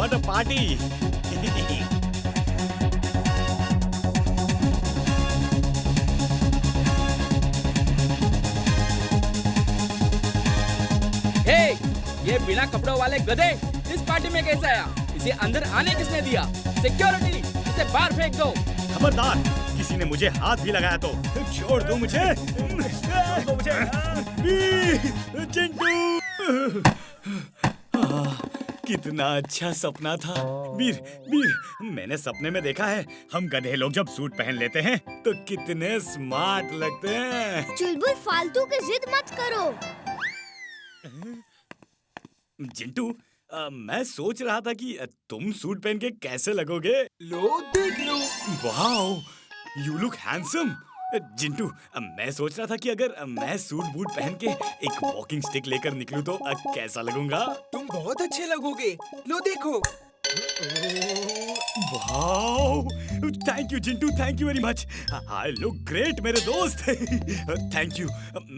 What a party. ये बिना कपड़ों वाले गधे इस पार्टी में कैसे आया? इसे अंदर आने किसने दिया? सिक्योरिटी, इसे बाहर फेंक दो। खबरदार, किसी ने मुझे हाथ भी लगाया तो छोड़ दो मुझे। चिंटू, कितना अच्छा सपना था। वीर, मैंने सपने में देखा है हम गधे लोग जब सूट पहन लेते हैं तो कितने स्मार्ट लगते हैं। चुलबुल, फालतू की जिद मत करो। चिंटू, मैं सोच रहा था कि तुम सूट पहन के कैसे लगोगे। लो देख लो। Wow, you look handsome. Jintu, मैं सोच रहा था कि अगर मैं सूट बूट पहन के एक वॉकिंग स्टिक लेकर निकलूं तो कैसा लगूंगा। तुम बहुत अच्छे लगोगे। लो देखो। Wow, thank you Jintu, thank you very much. I look great मेरे दोस्त। Thank you.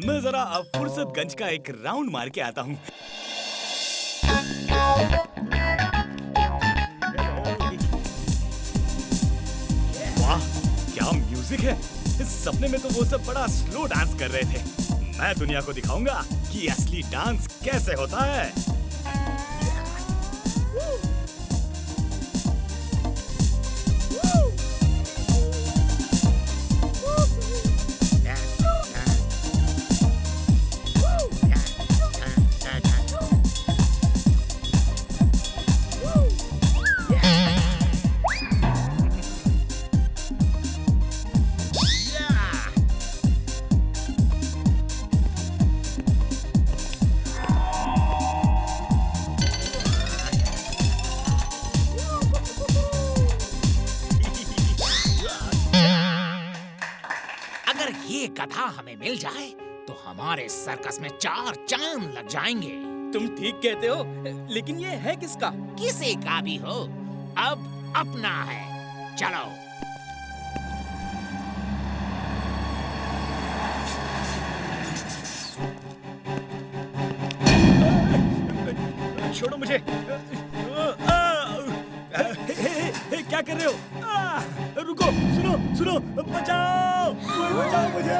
मैं जरा फुर्सतगंज का एक राउंड मार के आता हूँ। वाह, क्या म्यूजिक है। इस सपने में तो वो सब बड़ा स्लो डांस कर रहे थे। मैं दुनिया को दिखाऊंगा कि असली डांस कैसे होता है। गधा हमें मिल जाए तो हमारे सर्कस में 4 चांद लग जाएंगे। तुम ठीक कहते हो, लेकिन ये है किसका? किसी का भी हो, अब अपना है। चलो। छोड़ो मुझे। क्या कर रहे हो? रुको, सुनो, बचाओ मुझे।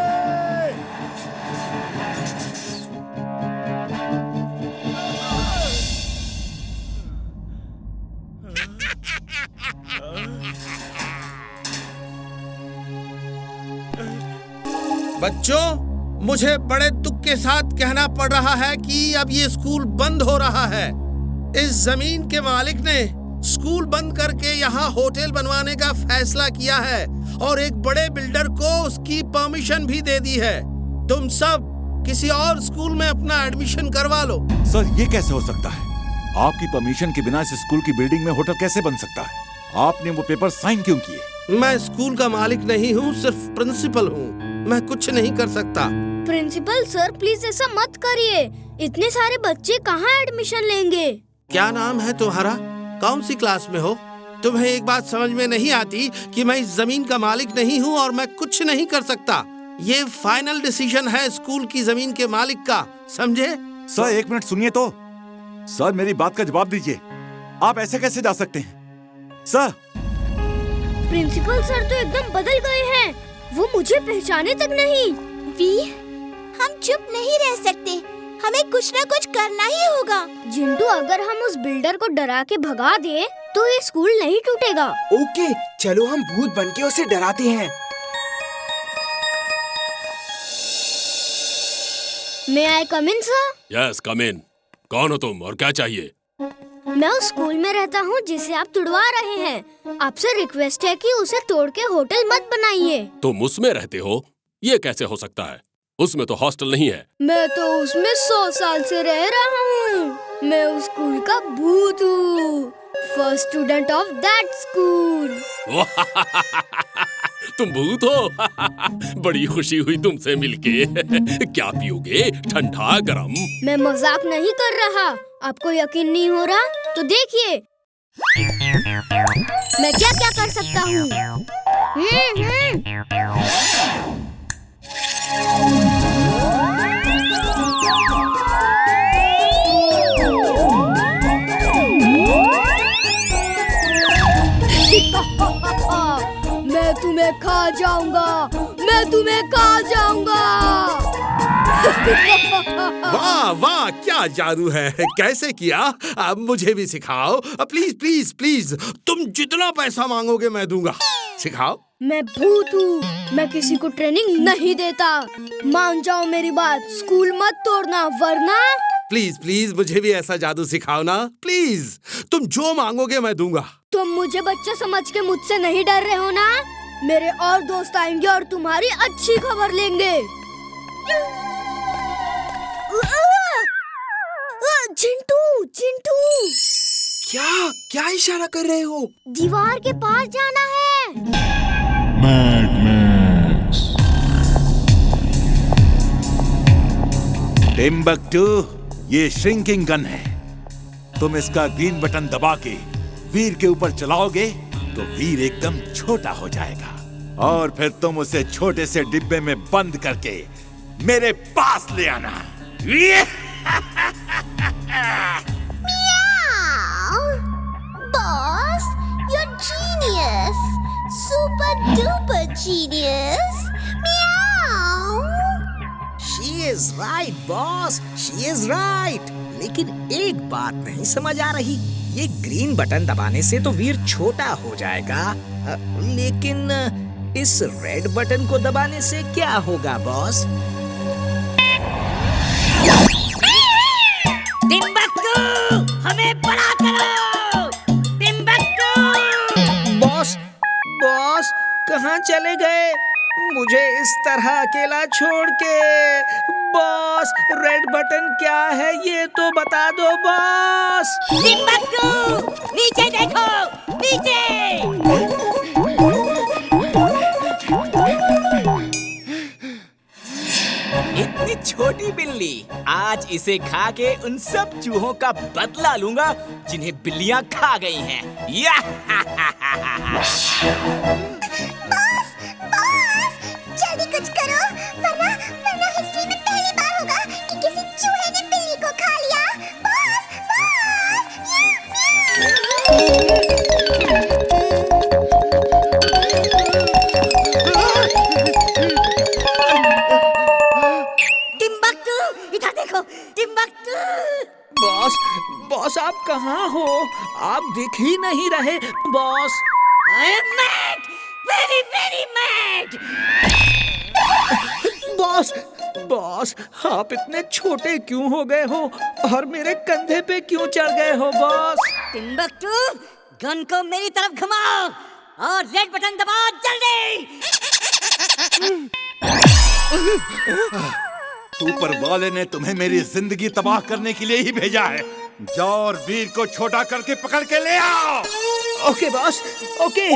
बच्चों, मुझे बड़े दुख के साथ कहना पड़ रहा है कि अब ये स्कूल बंद हो रहा है। इस जमीन के मालिक ने स्कूल बंद करके यहाँ होटल बनवाने का फैसला किया है और एक बड़े बिल्डर को उसकी परमिशन भी दे दी है। तुम सब किसी और स्कूल में अपना एडमिशन करवा लो। सर, ये कैसे हो सकता है? आपकी परमिशन के बिना इस स्कूल की बिल्डिंग में होटल कैसे बन सकता है? आपने वो पेपर साइन क्यों किए? मैं स्कूल का मालिक नहीं हूँ, सिर्फ प्रिंसिपल हूँ। मैं कुछ नहीं कर सकता। प्रिंसिपल सर, प्लीज ऐसा मत करिए। इतने सारे बच्चे कहाँ एडमिशन लेंगे? क्या नाम है तुम्हारा? कौन सी क्लास में हो? तुम्हें एक बात समझ में नहीं आती कि मैं इस जमीन का मालिक नहीं हूँ और मैं कुछ नहीं कर सकता। ये फाइनल डिसीजन है स्कूल की जमीन के मालिक का, समझे? सर, एक मिनट सुनिए तो। सर, मेरी बात का जवाब दीजिए। आप ऐसे कैसे जा सकते हैं? सर, प्रिंसिपल सर तो एकदम बदल गए हैं। वो मुझे पहचाने तक नहीं। हम चुप नहीं रह सकते, हमें कुछ न कुछ करना ही होगा। जिंटू, अगर हम उस बिल्डर को डरा के भगा दे तो ये स्कूल नहीं टूटेगा। ओके, चलो हम भूत बनके उसे डराते हैं। May I come in, sir? Yes, come in. कौन हो तुम और क्या चाहिए? मैं उस स्कूल में रहता हूँ जिसे आप तुड़वा रहे हैं। आपसे रिक्वेस्ट है कि उसे तोड़ के होटल मत बनाइए। तुम उसमें रहते हो? ये कैसे हो सकता है? उसमें तो हॉस्टल नहीं है। मैं तो उसमें 100 साल से रह रहा हूँ। मैं उस स्कूल का भूत हूँ। First student of that school. तुम भूत हो? बड़ी खुशी हुई तुमसे मिलके। क्या पियोगे, ठंडा गरम? मैं मजाक नहीं कर रहा। आपको यकीन नहीं हो रहा तो देखिए मैं क्या क्या कर सकता हूँ। तुम्हें खा जाऊंगा, मैं तुम्हें खा जाऊंगा। वाह वाह, क्या जादू है, कैसे किया? अब मुझे भी सिखाओ प्लीज प्लीज प्लीज। तुम जितना पैसा मांगोगे मैं दूंगा, सिखाओ। मैं भूत हूँ, मैं किसी को ट्रेनिंग नहीं देता। मान जाओ मेरी बात, स्कूल मत तोड़ना वरना। प्लीज प्लीज मुझे भी ऐसा जादू सिखाओ ना प्लीज। तुम जो मांगोगे मैं दूंगा। तुम मुझे बच्चा समझ के मुझसे नहीं डर रहे हो ना? मेरे और दोस्त आएंगे और तुम्हारी अच्छी खबर लेंगे। चिंटू चिंटू, क्या क्या इशारा कर रहे हो? दीवार के पास जाना है। टिम्बकटू, ये श्रिंकिंग गन है। तुम इसका ग्रीन बटन दबा के वीर के ऊपर चलाओगे तो वीर एकदम छोटा हो जाएगा और फिर तुम उसे छोटे से डिब्बे में बंद करके मेरे पास ले आना। Boss, you're genius, super duper genius. Meow. She is right, boss. She is right. लेकिन एक बात नहीं समझ आ रही, ये ग्रीन बटन दबाने से तो वीर छोटा हो जाएगा, लेकिन इस रेड बटन को दबाने से क्या होगा बॉस? टिम्बकटू, हमें बड़ा करो! टिम्बकटू! बॉस, बॉस, कहाँ चले गए? मुझे इस तरह अकेला छोड़ के। बॉस, रेड बटन क्या है ये तो बता दो बॉस। टिम्बकटू, नीचे देखो, नीचे! इतनी छोटी बिल्ली, आज इसे खा के उन सब चूहों का बदला लूंगा जिन्हें बिल्लियां खा गई हैं। बॉस, जल्दी कुछ करो, वरना हिस्ट्री में पहली बार होगा कि किसी चूहे ने बिल्ली को खा लिया। बॉस, टिम्बकटू, इधर देखो, टिम्बकटू! बॉस, बॉस आप कहाँ हो? आप दिख ही नहीं रहे boss. I am mad, very very mad! Boss, boss, आप इतने छोटे क्यों हो गए हो और मेरे कंधे पे क्यों चढ़ गए हो बॉस? टिम्बकटू, गन को मेरी तरफ घुमाओ और रेड बटन दबाओ जल्दी! ऊपर वाले ने तुम्हें मेरी जिंदगी तबाह करने के लिए ही भेजा है। जाओ और वीर को छोटा करके पकड़ के ले आओ। Okay boss, okay.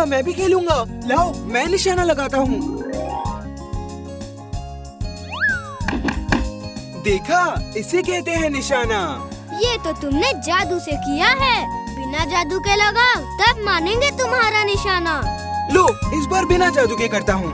मैं भी खेलूंगा। लाओ, मैं निशाना लगाता हूँ। देखा, इसे कहते हैं निशाना। ये तो तुमने जादू से किया है। बिना जादू के लगाओ, तब मानेंगे तुम्हारा निशाना। लो, इस बार बिना जादू के करता हूँ।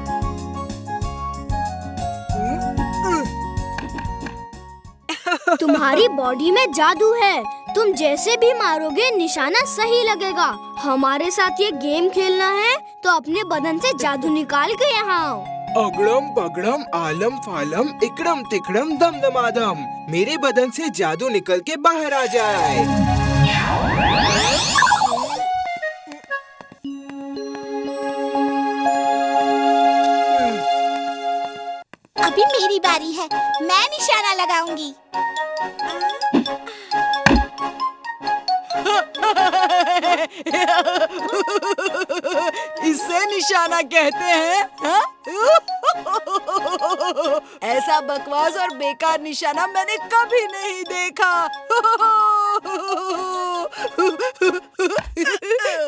तुम्हारी बॉडी में जादू है, तुम जैसे भी मारोगे निशाना सही लगेगा। हमारे साथ ये गेम खेलना है तो अपने बदन से जादू निकाल के यहाँ आओ। अगड़म पगड़म आलम फालम इकड़म तिकड़म दम दमादम, मेरे बदन से जादू निकल के बाहर आ जाए। अभी मेरी बारी है, मैं निशाना लगाऊंगी। इसे निशाना कहते हैं, हाँ? ऐसा बकवास और बेकार निशाना मैंने कभी नहीं देखा।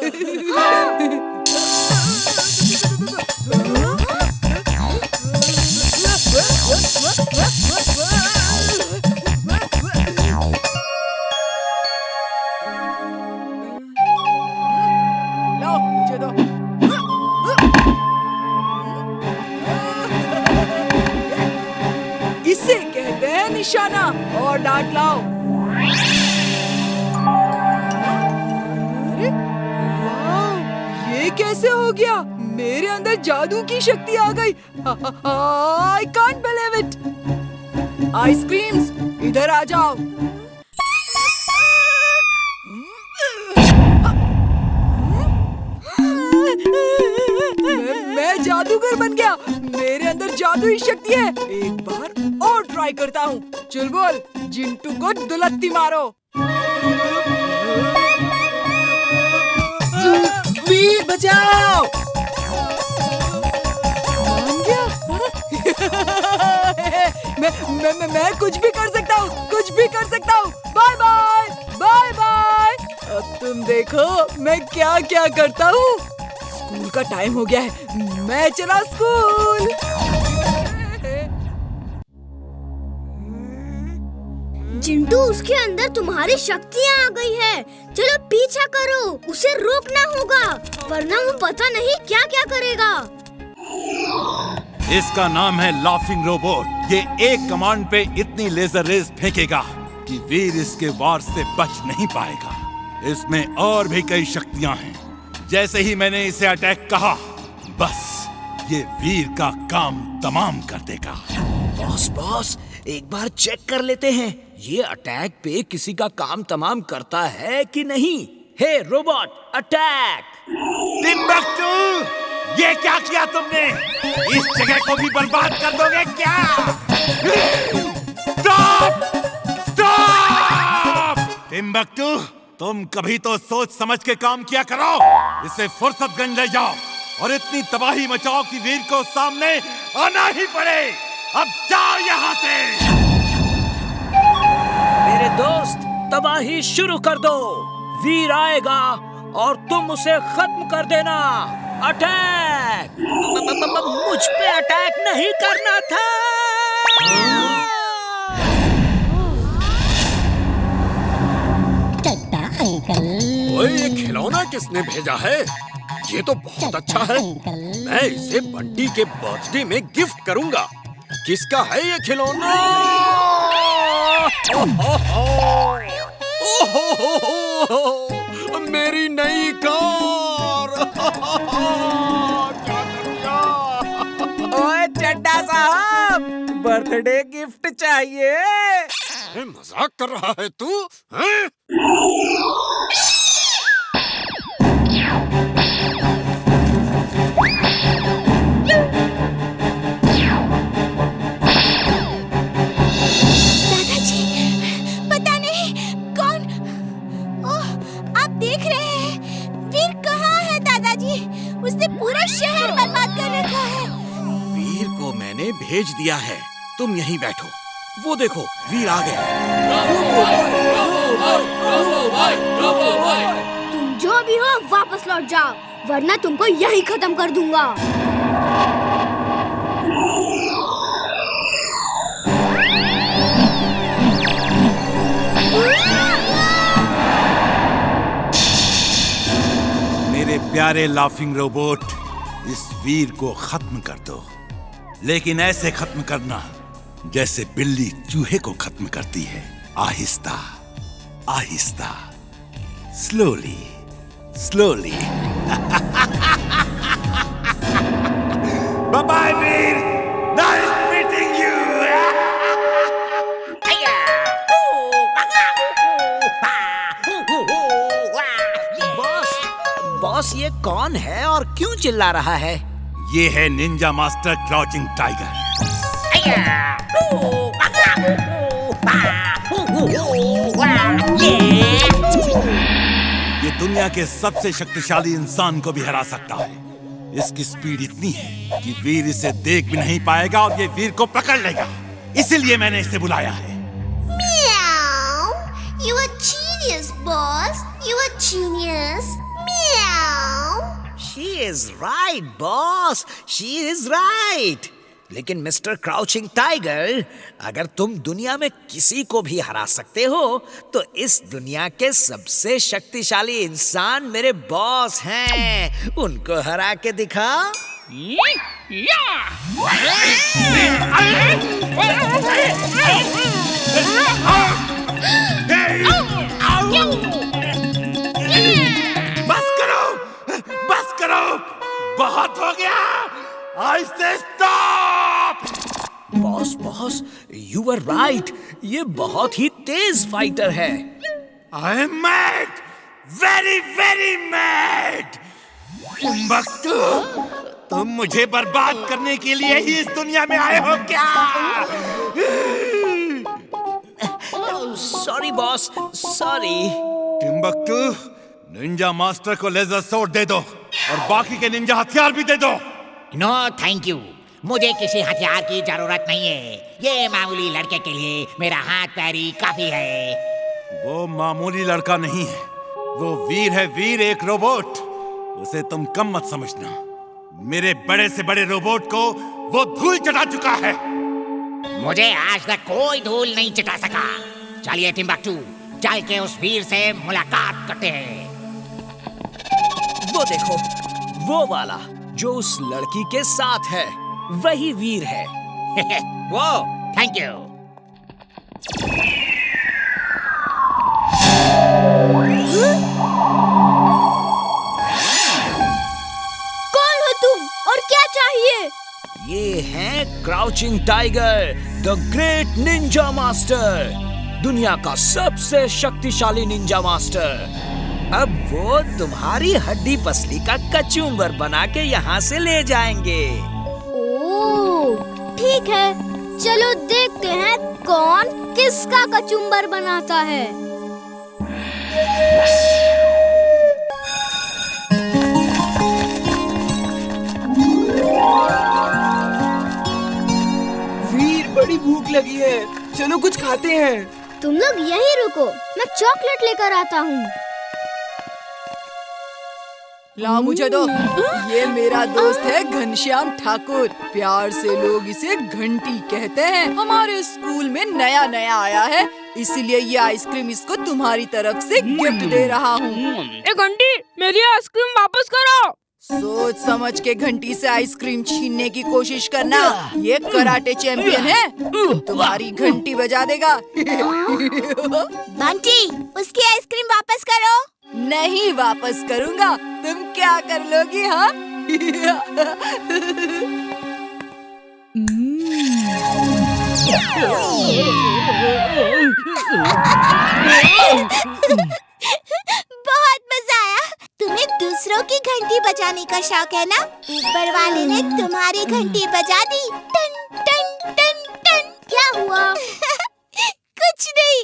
लो मुझे दो। इसे कहते हैं निशाना। और डांट लाओ। अरे वाह, ये कैसे हो गया? मेरे अंदर जादू की शक्ति आ गई। I can't believe it। Ice creams इधर आ जाओ। मैं जादूगर बन गया। मेरे अंदर जादुई शक्ति है। एक बार और ट्राई करता हूँ। चल बोल, जिंटू को दुलत्ती मारो। वीर बचाओ। मान गया? मैं कुछ भी कर सकता हूँ, कुछ भी कर सकता हूँ। Bye bye, bye bye. अब तुम देखो मैं क्या क्या करता हूँ। स्कूल का टाइम हो गया है। मैं चला स्कूल। जिंटू, उसके अंदर तुम्हारी शक्तियाँ आ गई है। चलो पीछा करो, उसे रोकना होगा, वरना वो पता नहीं क्या क्या करेगा। इसका नाम है लाफिंग रोबोट। ये एक कमांड पे इतनी लेजर रेज फेंकेगा कि वीर इसके वार से बच नहीं पाएगा। इसमें और भी कई शक्तियां हैं। जैसे ही मैंने इसे अटैक कहा, बस ये वीर का काम तमाम कर देगा। बॉस, एक बार चेक कर लेते हैं ये अटैक पे किसी का काम तमाम करता है कि नहीं। हे रोबोट, अटैक! टिम्बक्टू, ये क्या किया तुमने? इस जगह को भी बर्बाद कर दोगे क्या? स्टॉप! स्टॉप! टिम्बक्टू, तुम कभी तो सोच समझ के काम किया करो। इसे फुर्सतगंज ले जाओ और इतनी तबाही मचाओ कि वीर को सामने आना ही पड़े। अब जाओ यहाँ से। मेरे दोस्त, तबाही शुरू कर दो। वीर आएगा और तुम उसे खत्म कर देना। अटैक! मुझ पे अटैक नहीं करना था। ओए, ये खिलौना किसने भेजा है? ये तो बहुत अच्छा है। मैं इसे बंटी के बर्थडे में गिफ्ट करूंगा। किसका है ये खिलौना? मेरी नई कार। क्या कर दिया? ओए चड्डा साहब, बर्थडे गिफ्ट चाहिए। मजाक कर रहा है तू? हैं? दादाजी, पता नहीं कौन। ओह, आप देख रहे हैं वीर कहाँ है दादाजी? उसने पूरा शहर बर्बाद कर रखा है। वीर को मैंने भेज दिया है। तुम यहीं बैठो। वो देखो, वीर आ गए। तुम जो भी हो वापस लौट जाओ, वरना तुमको यहीं खत्म कर दूंगा। मेरे प्यारे लाफिंग रोबोट, इस वीर को खत्म कर दो, लेकिन ऐसे खत्म करना जैसे बिल्ली चूहे को खत्म करती है। आहिस्ता आहिस्ता, slowly slowly. Bye bye Veer, nice meeting you. Boss, ये कौन है और क्यों चिल्ला रहा है? ये है निंजा मास्टर क्राउचिंग टाइगर। ये दुनिया के सबसे शक्तिशाली इंसान को भी हरा सकता है। इसकी स्पीड इतनी है कि वीर इसे देख भी नहीं पाएगा और ये वीर को पकड़ लेगा। इसीलिए मैंने इसे बुलाया है। Meow. You a genius, boss. You a genius. Meow. She is right, boss. She is right. लेकिन मिस्टर क्राउचिंग टाइगर, अगर तुम दुनिया में किसी को भी हरा सकते हो तो इस दुनिया के सबसे शक्तिशाली इंसान मेरे बॉस हैं। उनको हरा के दिखा। बस करो, बहुत हो गया। I say stop! Boss, you were right. ये बहुत ही तेज फाइटर है। I am mad, very very mad. Timbuktu, तुम मुझे बर्बाद करने के लिए ही इस दुनिया में आए हो क्या? Sorry boss, sorry. Timbuktu, Ninja master को लेजर सोर्ड दे दो और बाकी के निंजा हथियार भी दे दो। नो थैंक यू, मुझे किसी हथियार की जरूरत नहीं है। ये मामूली लड़के के लिए मेरा हाथ पैरी काफी है। वो मामूली लड़का नहीं है, वो वीर है, वीर, एक रोबोट। उसे तुम कम मत समझना। मेरे बड़े से बड़े रोबोट को वो धूल चटा चुका है। मुझे आज तक कोई धूल नहीं चटा सका। चलिए टिम्बक्टू, चल के उस वीर से मुलाकात करते हैं। वो देखो, वो वाला जो उस लड़की के साथ है, वही वीर है। वो, थैंक यू। कौन हो तुम और क्या चाहिए? ये है crouching tiger, the great Ninja master, दुनिया का सबसे शक्तिशाली निंजा मास्टर। अब वो तुम्हारी हड्डी पसली का कचूम्बर बना के यहाँ से ले जाएंगे। ओह, ठीक है, चलो देखते हैं कौन किसका कचूम्बर बनाता है। वीर, बड़ी भूख लगी है, चलो कुछ खाते हैं। तुम लोग यहीं रुको, मैं चॉकलेट लेकर आता हूँ। लाओ मुझे दो। ये मेरा दोस्त है घनश्याम ठाकुर, प्यार से लोग इसे घंटी कहते हैं। हमारे स्कूल में नया नया आया है, इसलिए ये आइसक्रीम इसको तुम्हारी तरफ से गिफ्ट दे रहा हूँ। ए घंटी, मेरी आइसक्रीम वापस करो। सोच समझ के घंटी से आइसक्रीम छीनने की कोशिश करना। ये कराटे चैंपियन है, तुम्हारी घंटी बजा देगा। बंटी, उसकी आइसक्रीम वापस करो। नहीं वापस करूँगा, तुम क्या कर लोगी? हाँ? बहुत मजा आया। तुम्हें दूसरों की घंटी बजाने का शौक है ना? ऊपर वाले ने तुम्हारी घंटी बजा दी। टन टन टन टन। क्या हुआ? कुछ नहीं,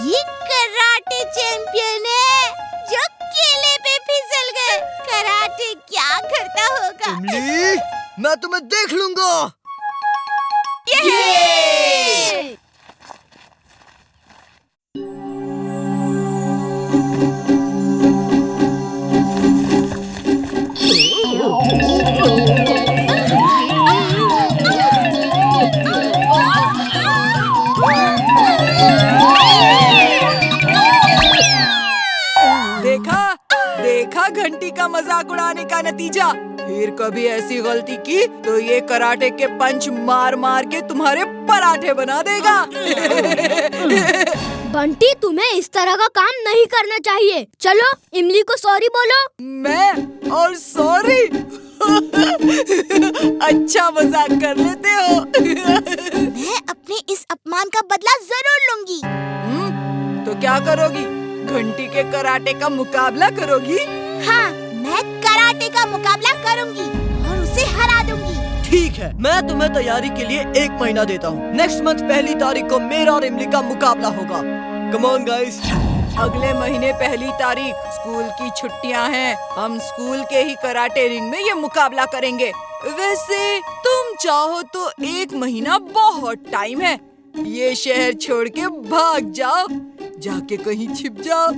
ये कराटे चैंपियन है जो केले पे फिसल गए। कराटे क्या करता होगा? इमली, मैं तुम्हें देख लूंगा। ये! देखा घंटी का मजाक उड़ाने का नतीजा। फिर कभी ऐसी गलती की तो ये कराटे के पंच मार मार के तुम्हारे पराठे बना देगा। बंटी, तुम्हें इस तरह का काम नहीं करना चाहिए। चलो इमली को सॉरी बोलो। मैं और सॉरी? अच्छा मजाक कर लेते हो। मैं अपने इस अपमान का बदला जरूर लूंगी। तो क्या करोगी? घंटी के कराटे का मुकाबला करोगी? हाँ, मैं कराटे का मुकाबला करूंगी और उसे हरा दूंगी। ठीक है, मैं तुम्हें तैयारी के लिए 1 महीना देता हूँ। नेक्स्ट मंथ 1 तारीख को मेरा और इमली का मुकाबला होगा। Come on guys. अगले महीने 1 तारीख स्कूल की छुट्टियां हैं। हम स्कूल के ही कराटे रिंग में ये मुकाबला करेंगे। वैसे तुम चाहो तो 1 महीना बहुत टाइम है। ये शहर छोड़ के भाग जाओ, जाके कहीं छिप जाओ।